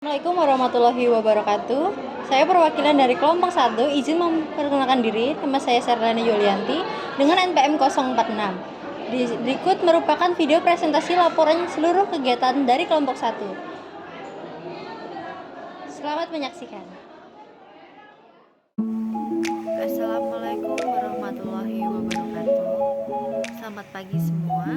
Assalamualaikum warahmatullahi wabarakatuh. Saya perwakilan dari kelompok 1, izin memperkenalkan diri. Nama saya Serlana Yulianti dengan NPM 046. Berikut merupakan video presentasi laporan seluruh kegiatan dari kelompok 1. Selamat menyaksikan. Assalamualaikum warahmatullahi wabarakatuh. Selamat pagi semua.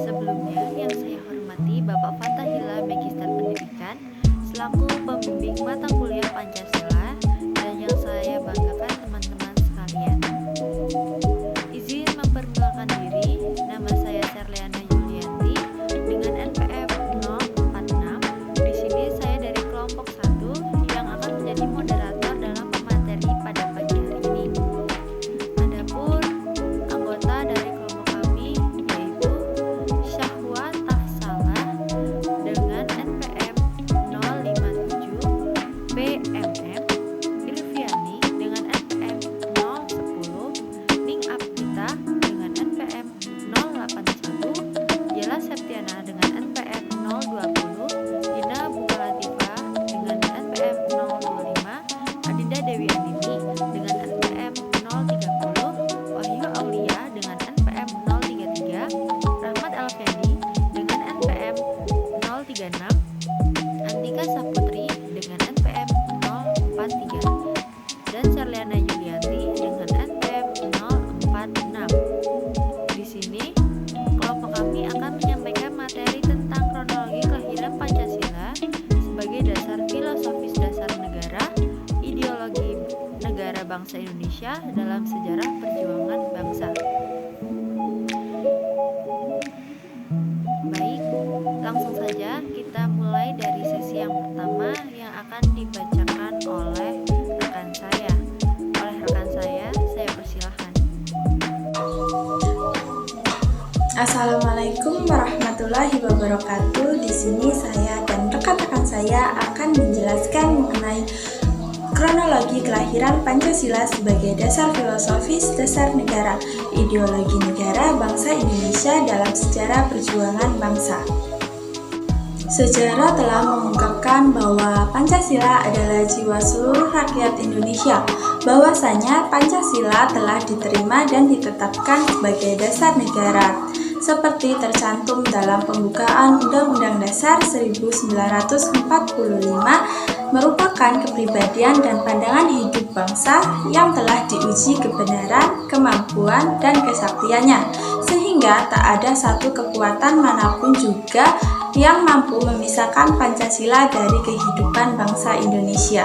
Sebelumnya yang saya hormati Bapak Fathahillah Magister Pendidikan selaku pembimbing mata kuliah Pancasila, dan yang saya banggakan teman-teman sekalian. Izin memperkenalkan diri, nama saya Serliana Yulianti dengan NPM 046. Di sini saya dari kelompok 1 yang akan menjadi moderator dalam pemateri pada pagi hari ini. Adapun anggota dari kelompok kami yaitu Syahwa Tafsalah dengan NPM 057, PMM, Ilviani dengan NPM 010, Ning Aptita dengan NPM 081, Yela Septiana dengan NPM 020, Dina Bukalatifah dengan NPM 025, Adinda Dewi Andini dengan NPM 030, Wahyu Aulia dengan NPM 033, Rahmat Alfendi dengan NPM 036, Antika Saputri dengan NPM 043, dan Serliana Yulianti dengan NPM 046. Di sini, kelompok kami akan menyampaikan materi tentang kronologi kelahiran Pancasila sebagai dasar filosofis dasar negara, ideologi negara bangsa Indonesia dalam sejarah perjuangan bangsa. Baik, langsung saja kita mulai dari sesi yang pertama yang akan dibacakan oleh rekan saya. Saya persilahkan. Assalamualaikum warahmatullahi wabarakatuh. Di sini saya dan rekan-rekan saya akan menjelaskan mengenai kronologi kelahiran Pancasila sebagai dasar filosofis dasar negara, ideologi negara bangsa Indonesia dalam sejarah perjuangan bangsa. Sejarah telah mengungkapkan bahwa Pancasila adalah jiwa seluruh rakyat Indonesia, bahwasanya Pancasila telah diterima dan ditetapkan sebagai dasar negara, seperti tercantum dalam pembukaan Undang-Undang Dasar 1945, merupakan kepribadian dan pandangan hidup bangsa yang telah diuji kebenaran, kemampuan, dan kesaktiannya, sehingga tak ada satu kekuatan manapun juga yang mampu memisahkan Pancasila dari kehidupan bangsa Indonesia.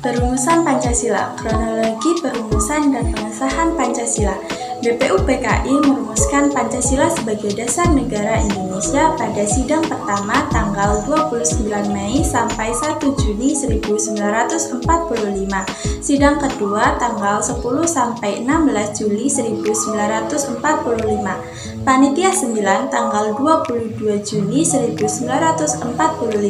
Perumusan Pancasila, kronologi perumusan dan pengesahan Pancasila. BPUPKI merumuskan Pancasila sebagai dasar negara Indonesia pada sidang pertama tanggal 29 Mei sampai 1 Juni 1945, sidang kedua tanggal 10 sampai 16 Juli 1945, Panitia 9 tanggal 22 Juni 1945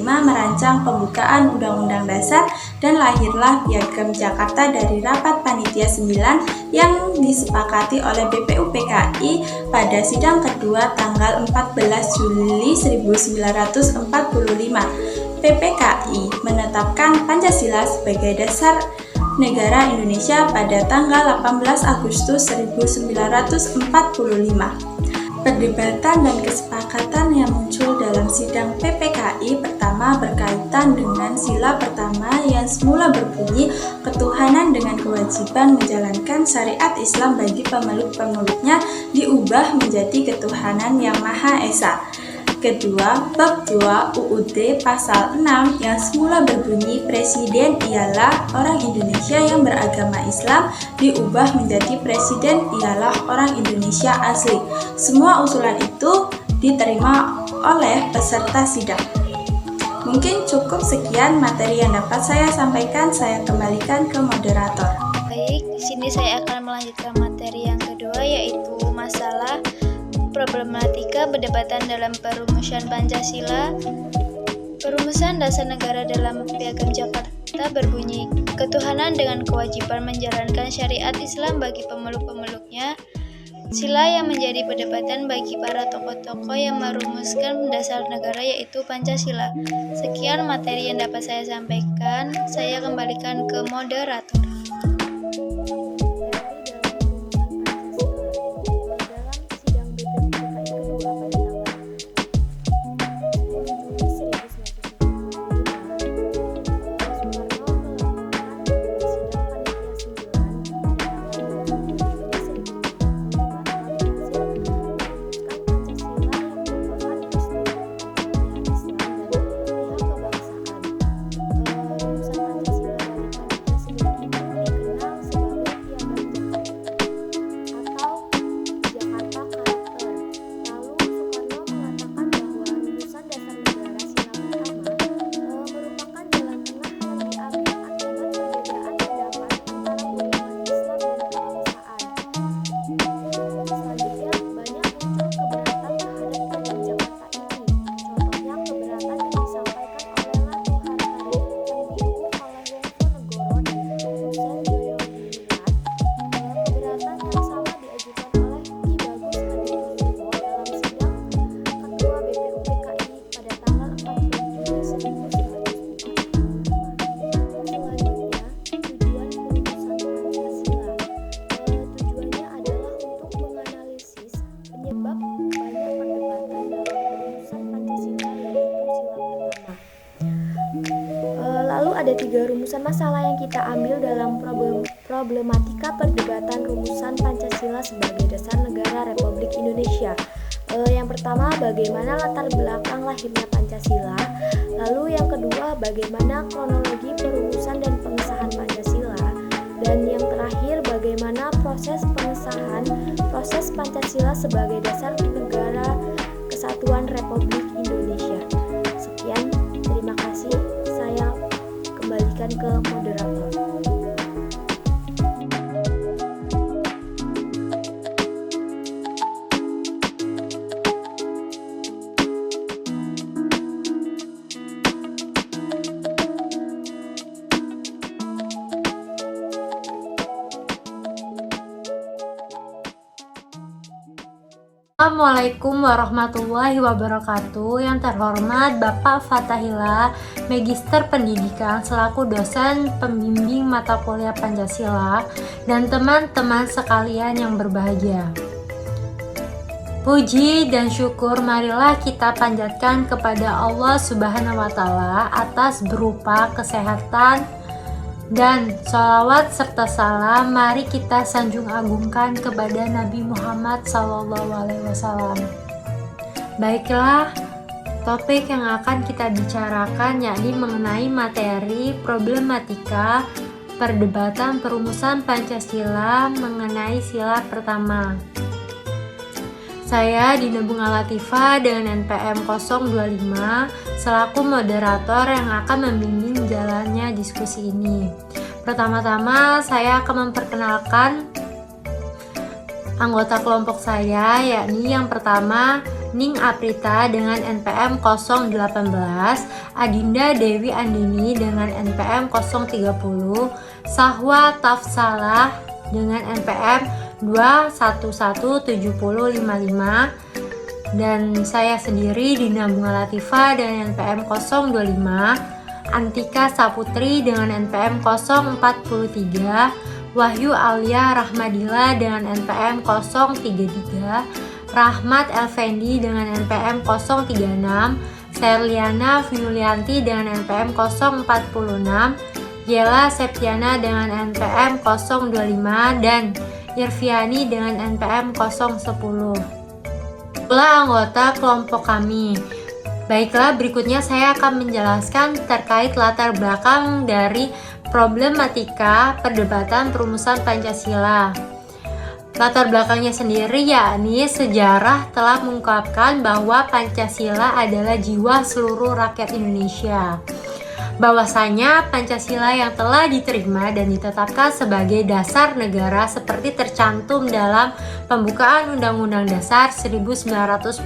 merancang pembukaan Undang-Undang Dasar, dan lahirlah Piagam Jakarta dari Rapat Panitia 9 yang disepakati oleh BPUPKI pada sidang kedua tanggal 14 Juli 1945. PPKI menetapkan Pancasila sebagai dasar negara Indonesia pada tanggal 18 Agustus 1945. Perdebatan dan kesepakatan yang muncul dalam sidang PPKI pertama berkaitan dengan sila pertama yang semula berbunyi ketuhanan dengan kewajiban menjalankan syariat Islam bagi pemeluk-pemeluknya diubah menjadi ketuhanan yang Maha Esa. Kedua, bab 2 UUD pasal 6 yang semula berbunyi presiden ialah orang Indonesia yang beragama Islam diubah menjadi presiden ialah orang Indonesia asli. Semua usulan itu diterima oleh peserta sidang. Mungkin cukup sekian materi yang dapat saya sampaikan. Saya kembalikan ke moderator. Baik, di sini saya akan melanjutkan materi yang kedua, yaitu masalah problematika perdebatan dalam perumusan Pancasila. Perumusan dasar negara dalam Piagam Jakarta berbunyi, ketuhanan dengan kewajiban menjalankan syariat Islam bagi pemeluk-pemeluknya. Pancasila yang menjadi perdebatan bagi para tokoh-tokoh yang merumuskan dasar negara yaitu Pancasila. Sekian materi yang dapat saya sampaikan. Saya kembalikan ke moderator. Ada 3 rumusan masalah yang kita ambil dalam problematika perdebatan rumusan Pancasila sebagai dasar negara Republik Indonesia. Yang pertama, bagaimana latar belakang lahirnya Pancasila. Lalu yang kedua, bagaimana kronologi perumusan dan pengesahan Pancasila. Dan yang terakhir, bagaimana proses pengesahan proses Pancasila sebagai dasar negara kesatuan Republik Indonesia. Sekian, terima kasih. Saya kembalikan ke moderator. Assalamualaikum warahmatullahi wabarakatuh. Yang terhormat Bapak Fatahillah, Magister Pendidikan selaku dosen pembimbing mata kuliah Pancasila, dan teman-teman sekalian yang berbahagia. Puji dan syukur marilah kita panjatkan kepada Allah Subhanahu wa Ta'ala atas berupa kesehatan dan sholawat serta salam mari kita sanjung agungkan kepada Nabi Muhammad SAW. Baiklah, topik yang akan kita bicarakan yakni mengenai materi problematika perdebatan perumusan Pancasila mengenai sila pertama. Saya Dina Bunga Latifah dengan NPM 025 selaku moderator yang akan membimbing jalannya diskusi ini. Pertama-tama saya akan memperkenalkan anggota kelompok saya, yakni yang pertama Ning Aprita dengan NPM 018, Adinda Dewi Andini dengan NPM 030, Sahwa Tafsalah dengan NPM 2117055, dan saya sendiri Dina Bunga Latifah dengan NPM 025, Antika Saputri dengan NPM 043, Wahyu Alia Rahmadila dengan NPM 033, Rahmat Elfendi dengan NPM 036, Serliana Yulianti dengan NPM 046, Yela Septiana dengan NPM 025, dan Irviani dengan NPM 010. Itulah anggota kelompok kami. Baiklah, berikutnya saya akan menjelaskan terkait latar belakang dari problematika perdebatan perumusan Pancasila. Latar belakangnya sendiri yakni sejarah telah mengungkapkan bahwa Pancasila adalah jiwa seluruh rakyat Indonesia. Bahwasanya Pancasila yang telah diterima dan ditetapkan sebagai dasar negara seperti tercantum dalam pembukaan Undang-Undang Dasar 1945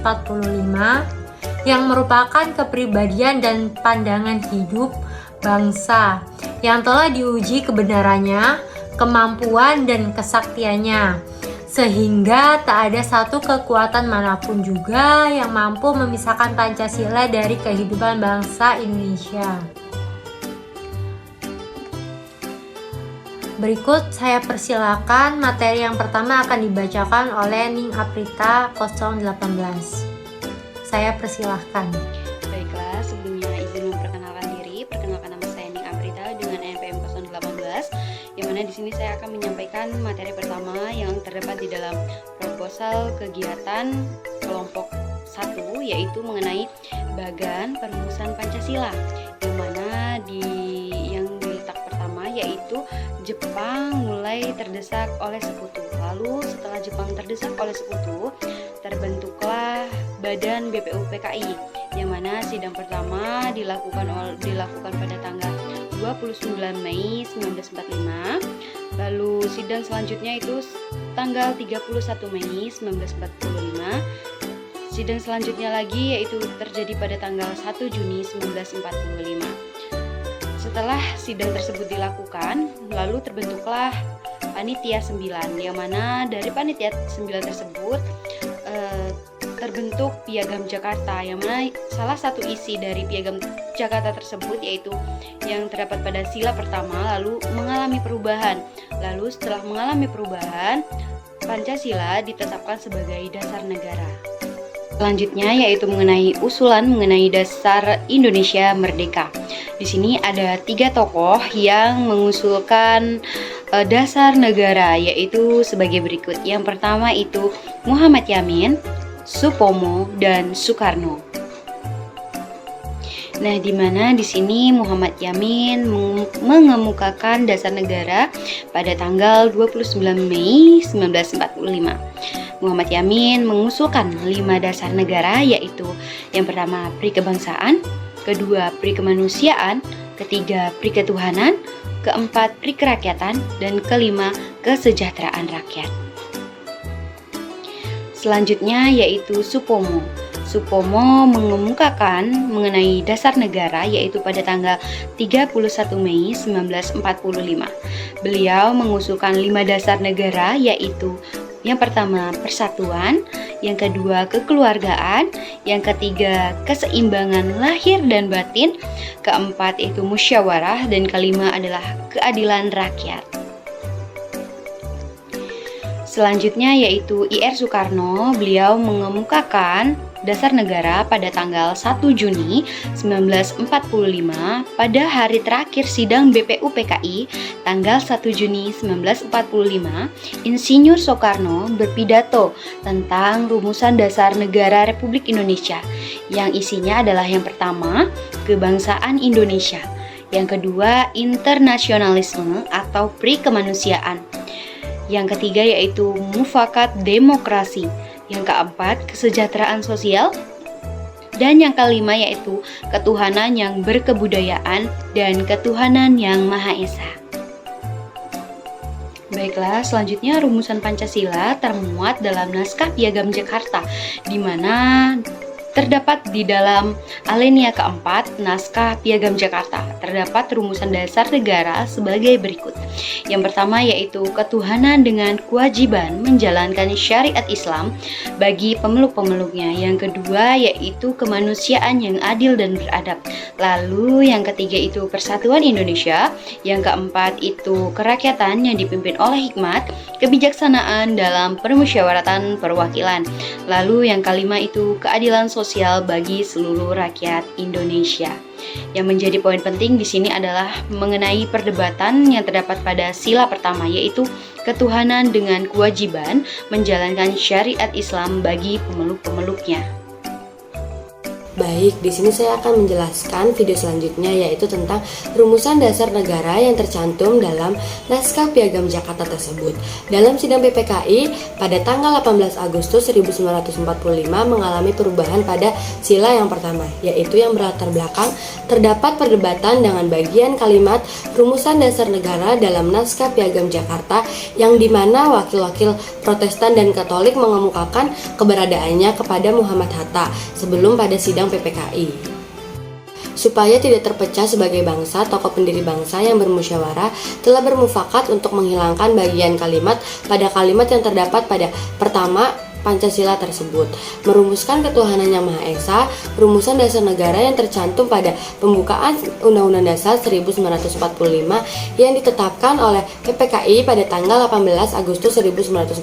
yang merupakan kepribadian dan pandangan hidup bangsa yang telah diuji kebenarannya, kemampuan dan kesaktiannya, Sehingga tak ada satu kekuatan manapun juga yang mampu memisahkan Pancasila dari kehidupan bangsa Indonesia. Berikut saya persilakan materi yang pertama akan dibacakan oleh Ning Aprita 018. Saya persilahkan. Baiklah, sebelumnya izin memperkenalkan diri. Perkenalkan nama saya Ning Aprita dengan NPM 018, yang mana di sini saya akan menyampaikan materi pertama yang terdapat di dalam proposal kegiatan kelompok 1, yaitu mengenai bagan perumusan Pancasila, yang mana yang di letak pertama yaitu Jepang mulai terdesak oleh sekutu. Lalu setelah Jepang terdesak oleh sekutu, terbentuklah Badan BPUPKI, yang mana sidang pertama dilakukan pada tanggal 29 Mei 1945. Lalu sidang selanjutnya itu tanggal 31 Mei 1945. Sidang selanjutnya lagi yaitu terjadi pada tanggal 1 Juni 1945. Setelah sidang tersebut dilakukan, lalu terbentuklah Panitia 9, yang mana dari Panitia 9 tersebut terbentuk Piagam Jakarta, yang mana salah satu isi dari Piagam Jakarta tersebut yaitu yang terdapat pada sila pertama lalu mengalami perubahan. Lalu setelah mengalami perubahan, Pancasila ditetapkan sebagai dasar negara. Selanjutnya yaitu usulan mengenai dasar Indonesia Merdeka. Di sini ada 3 tokoh yang mengusulkan dasar negara, yaitu sebagai berikut. Yang pertama itu Muhammad Yamin, Supomo, dan Soekarno. Nah, di mana di sini Muhammad Yamin mengemukakan dasar negara pada tanggal 29 Mei 1945. Muhammad Yamin mengusulkan 5 dasar negara, yaitu yang pertama pri kebangsaan, kedua pri kemanusiaan, ketiga pri ketuhanan, keempat pri kerakyatan, dan kelima kesejahteraan rakyat. Selanjutnya yaitu Supomo. Supomo mengemukakan mengenai dasar negara yaitu pada tanggal 31 Mei 1945. Beliau mengusulkan 5 dasar negara, yaitu yang pertama persatuan, yang kedua kekeluargaan, yang ketiga keseimbangan lahir dan batin, keempat itu musyawarah, dan kelima adalah keadilan rakyat. Selanjutnya yaitu Ir Soekarno. Beliau mengemukakan dasar negara pada tanggal 1 Juni 1945 pada hari terakhir sidang BPUPKI tanggal 1 Juni 1945. Insinyur Soekarno berpidato tentang rumusan dasar negara Republik Indonesia, yang isinya adalah yang pertama kebangsaan Indonesia, yang kedua internasionalisme atau pri kemanusiaan, yang ketiga yaitu mufakat demokrasi, yang keempat kesejahteraan sosial, dan yang kelima yaitu ketuhanan yang berkebudayaan dan ketuhanan yang Maha Esa. Baiklah, selanjutnya rumusan Pancasila termuat dalam naskah Piagam Jakarta, di mana terdapat di dalam alinea keempat naskah Piagam Jakarta. Terdapat rumusan dasar negara sebagai berikut. Yang pertama yaitu ketuhanan dengan kewajiban menjalankan syariat Islam bagi pemeluk-pemeluknya. Yang kedua yaitu kemanusiaan yang adil dan beradab. Lalu yang ketiga itu persatuan Indonesia. Yang keempat itu kerakyatan yang dipimpin oleh hikmat, kebijaksanaan dalam permusyawaratan perwakilan. Lalu yang kelima itu keadilan sosial bagi seluruh rakyat Indonesia. Yang menjadi poin penting di sini adalah mengenai perdebatan yang terdapat pada sila pertama, yaitu ketuhanan dengan kewajiban menjalankan syariat Islam bagi pemeluk-pemeluknya. Baik, di sini saya akan menjelaskan video selanjutnya, yaitu tentang rumusan dasar negara yang tercantum dalam naskah Piagam Jakarta tersebut. Dalam sidang PPKI pada tanggal 18 Agustus 1945 mengalami perubahan pada sila yang pertama, yaitu yang berlatar belakang terdapat perdebatan dengan bagian kalimat rumusan dasar negara dalam naskah Piagam Jakarta, yang dimana wakil-wakil Protestan dan Katolik mengemukakan keberadaannya kepada Muhammad Hatta sebelum pada sidang PPKI. Supaya tidak terpecah sebagai bangsa, tokoh pendiri bangsa yang bermusyawarah telah bermufakat untuk menghilangkan bagian kalimat pada kalimat yang terdapat pada pertama Pancasila tersebut, merumuskan ketuhanan yang Maha Esa, rumusan dasar negara yang tercantum pada pembukaan Undang-Undang Dasar 1945 yang ditetapkan oleh PPKI pada tanggal 18 Agustus 1945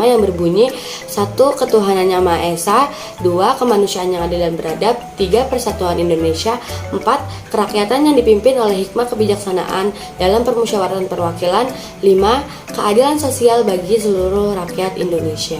yang berbunyi 1. Ketuhanan yang Maha Esa, 2. Kemanusiaan yang adil dan beradab, 3. Persatuan Indonesia, 4. Kerakyatan yang dipimpin oleh hikmah kebijaksanaan dalam permusyawaratan perwakilan, 5. Keadilan sosial bagi seluruh rakyat Indonesia.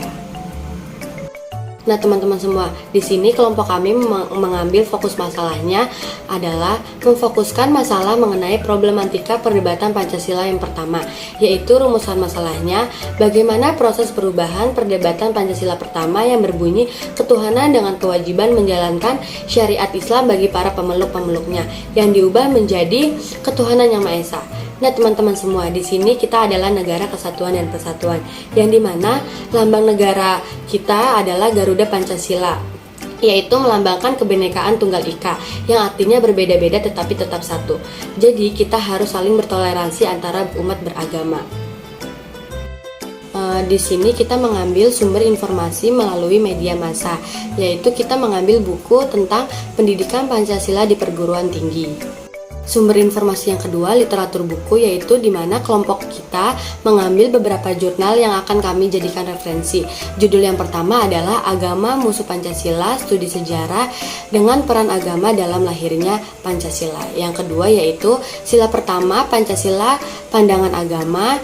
Nah, teman-teman semua, di sini kelompok kami mengambil fokus masalahnya adalah memfokuskan masalah mengenai problematika perdebatan Pancasila yang pertama, yaitu rumusan masalahnya bagaimana proses perubahan perdebatan Pancasila pertama yang berbunyi ketuhanan dengan kewajiban menjalankan syariat Islam bagi para pemeluk-pemeluknya yang diubah menjadi ketuhanan yang Maha Esa. Nah, teman-teman semua, di sini kita adalah negara kesatuan dan persatuan, yang dimana lambang negara kita adalah Garuda Pancasila, yaitu melambangkan kebinekaan Tunggal Ika, yang artinya berbeda-beda tetapi tetap satu. Jadi kita harus saling bertoleransi antara umat beragama. Di sini kita mengambil sumber informasi melalui media massa, yaitu kita mengambil buku tentang pendidikan Pancasila di perguruan tinggi. Sumber informasi yang kedua, literatur buku, yaitu di mana kelompok kita mengambil beberapa jurnal yang akan kami jadikan referensi. Judul yang pertama adalah Agama Musuh Pancasila, Studi Sejarah dengan Peran Agama dalam Lahirnya Pancasila. Yang kedua yaitu Sila Pertama Pancasila, Pandangan Agama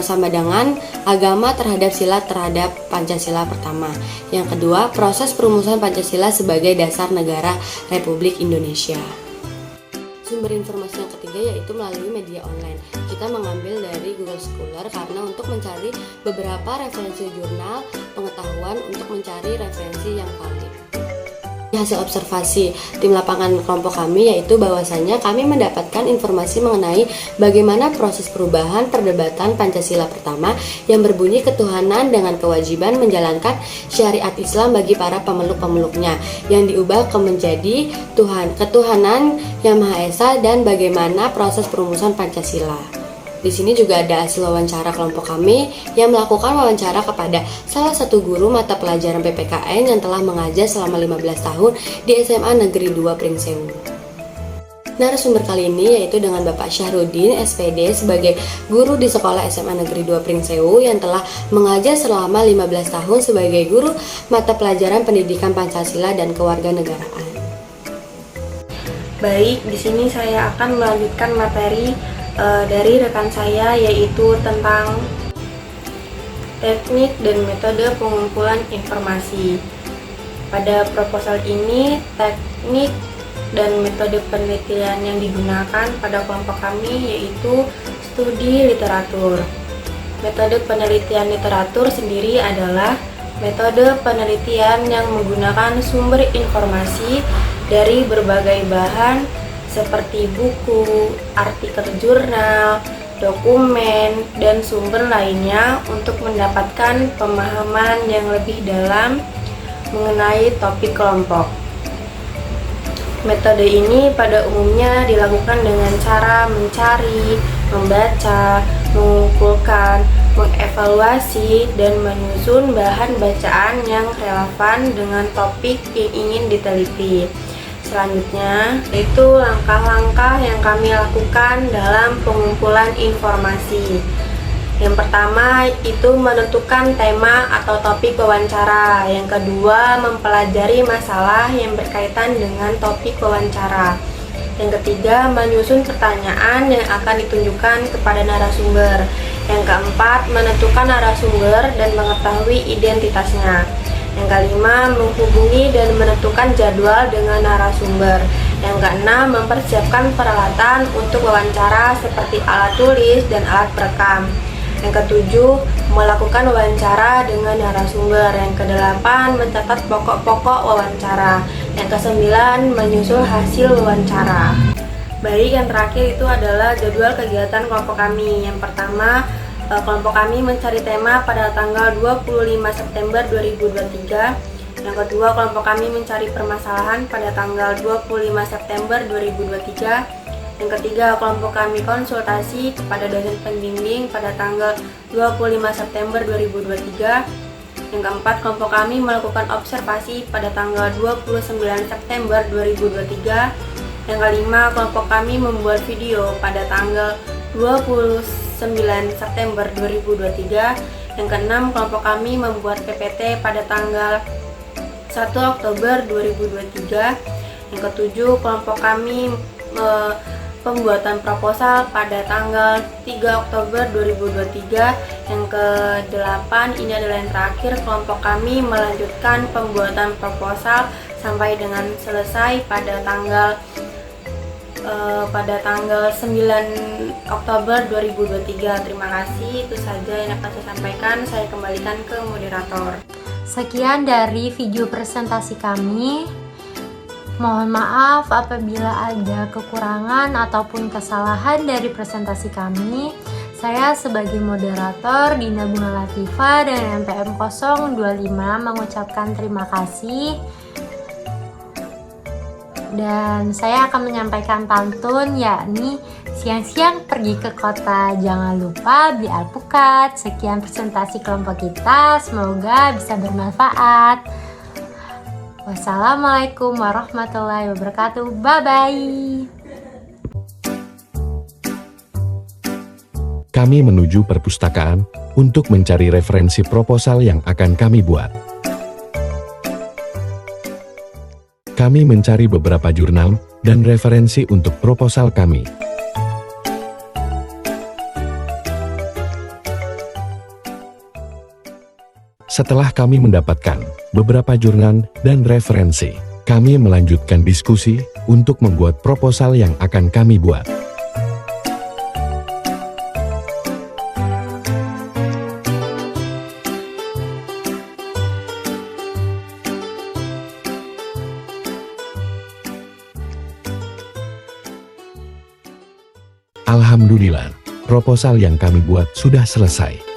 sama dengan Agama terhadap Sila terhadap Pancasila Pertama. Yang kedua, Proses Perumusan Pancasila sebagai Dasar Negara Republik Indonesia. Sumber informasi yang ketiga yaitu melalui media online. Kita mengambil dari Google Scholar karena untuk mencari beberapa referensi jurnal pengetahuan untuk mencari referensi yang valid. Hasil observasi tim lapangan kelompok kami yaitu bahwasanya kami mendapatkan informasi mengenai bagaimana proses perubahan perdebatan Pancasila pertama yang berbunyi ketuhanan dengan kewajiban menjalankan syariat Islam bagi para pemeluk-pemeluknya yang diubah menjadi ketuhanan yang Maha Esa dan bagaimana proses perumusan Pancasila. Di sini juga ada hasil wawancara kelompok kami yang melakukan wawancara kepada salah satu guru mata pelajaran PPKN yang telah mengajar selama 15 tahun di SMA Negeri 2 Pringsewu. Narasumber kali ini yaitu dengan Bapak Syahrudin, SPD, sebagai guru di sekolah SMA Negeri 2 Pringsewu yang telah mengajar selama 15 tahun sebagai guru mata pelajaran pendidikan Pancasila dan kewarganegaraan. Baik, di sini saya akan melanjutkan materi dari rekan saya yaitu tentang teknik dan metode pengumpulan informasi. Pada proposal ini, teknik dan metode penelitian yang digunakan pada kelompok kami yaitu studi literatur. Metode penelitian literatur sendiri adalah metode penelitian yang menggunakan sumber informasi dari berbagai bahan seperti buku, artikel jurnal, dokumen, dan sumber lainnya untuk mendapatkan pemahaman yang lebih dalam mengenai topik kelompok. Metode ini pada umumnya dilakukan dengan cara mencari, membaca, mengumpulkan, mengevaluasi, dan menyusun bahan bacaan yang relevan dengan topik yang ingin diteliti. Selanjutnya, itu langkah-langkah yang kami lakukan dalam pengumpulan informasi. Yang pertama, itu menentukan tema atau topik wawancara. Yang kedua, mempelajari masalah yang berkaitan dengan topik wawancara. Yang ketiga, menyusun pertanyaan yang akan ditunjukkan kepada narasumber. Yang keempat, menentukan narasumber dan mengetahui identitasnya. Yang kelima, menghubungi dan menentukan jadwal dengan narasumber. Yang keenam, mempersiapkan peralatan untuk wawancara seperti alat tulis dan alat perekam. Yang ketujuh, melakukan wawancara dengan narasumber. Yang kedelapan, mencatat pokok-pokok wawancara. Yang kesembilan, menyusul hasil wawancara. Baik, yang terakhir itu adalah jadwal kegiatan kelompok kami. Yang pertama, kelompok kami mencari tema pada tanggal 25 September 2023 Yang kedua, kelompok kami mencari permasalahan pada tanggal 25 September 2023. Yang ketiga, kelompok kami konsultasi kepada dosen pembimbing pada tanggal 25 September 2023. Yang keempat, kelompok kami melakukan observasi pada tanggal 29 September 2023. Yang kelima, kelompok kami membuat video pada tanggal 29 September 2023. Yang keenam, kelompok kami membuat PPT pada tanggal 1 Oktober 2023. Yang ketujuh, kelompok kami pembuatan proposal pada tanggal 3 Oktober 2023. Yang ke-8, ini adalah yang terakhir, kelompok kami melanjutkan pembuatan proposal sampai dengan selesai pada tanggal 9 Oktober 2023. Terima kasih, itu saja yang akan saya sampaikan. Saya kembalikan ke moderator. Sekian dari video presentasi kami. Mohon maaf apabila ada kekurangan ataupun kesalahan dari presentasi kami. Saya sebagai moderator Dinda Bunga Latifah dengan NPM 025 mengucapkan terima kasih. Dan saya akan menyampaikan pantun, yakni siang-siang pergi ke kota, jangan lupa beli alpukat. Sekian presentasi kelompok kita, semoga bisa bermanfaat. Wassalamualaikum warahmatullahi wabarakatuh. Bye-bye. Kami menuju perpustakaan untuk mencari referensi proposal yang akan kami buat. Kami mencari beberapa jurnal dan referensi untuk proposal kami. Setelah kami mendapatkan beberapa jurnal dan referensi, kami melanjutkan diskusi untuk membuat proposal yang akan kami buat. Alhamdulillah, proposal yang kami buat sudah selesai.